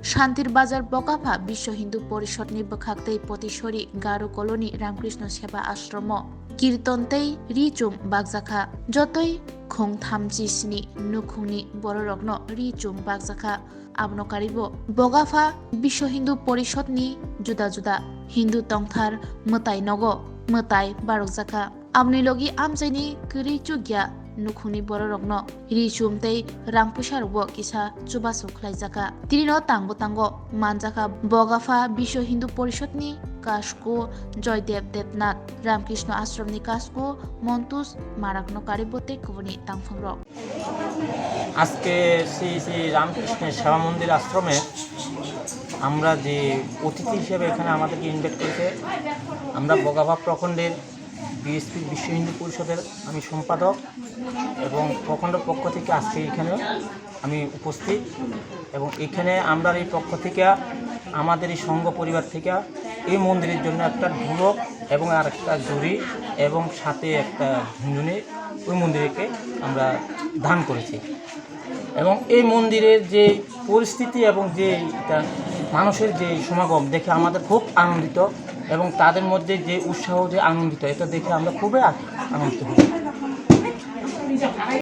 শান্তির বাজার বগাফা বিশ্ব হিন্দু পরিষদनि বখাক্तै पतिसरी गारो कलोनी रामकृष्ण सेवा आश्रम कीर्तनतै रिचुम बागजाखा जतै खों थामजिस्नि नुखुंनि बररग्न रिचुम बागजाखा आबनकारिबो बगाफा বিশ্ব हिन्दू परिषदनि जुदा जुदा हिन्दू तंथार मताय नगो मताय बारकजाखा आबनिलगि आमजायनि करिचुगिया नुखुंनि बररग्न रिचुमतै रांपुसारबो किसा चुबासु खलायजाखा तिरिनो तांगो तांगो मानजाखा बगाफा বিশ্ব हिन्दू परिषदनि कासको जयदेव देवनाथ रामकृष्ण आश्रमनि कासको मन्टुस माराकनकारिबोते कुबनि तांफंग्र আজকে শ্রী শ্রী রামকৃষ্ণের সেবা মন্দির আশ্রমে আমরা যে অতিথি হিসেবে এখানে আমাদেরকে ইনভাইট করেছে। আমরা বগাফা প্রখণ্ডের বিএসপি বিশ্ব হিন্দু পরিষদের আমি সম্পাদক এবং প্রখণ্ডের পক্ষ থেকে আজকে এখানে আমি উপস্থিত এবং এখানে আমরা এই পক্ষ থেকে আমাদের এই সংঘ পরিবার থেকে এই মন্দিরের জন্য একটা ঢোলক এবং আর একটা জুড়ি এবং সাথে একটা ঝুনঝুনি ওই মন্দিরকে আমরা দান করেছি এবং এই মন্দিরের যে পরিস্থিতি এবং যে মানুষের যে সমাগম দেখে আমাদের খুব আনন্দিত এবং তাদের মধ্যে যে উৎসাহ যে আনন্দিত এটা দেখে আমরা খুবই আনন্দিত হই।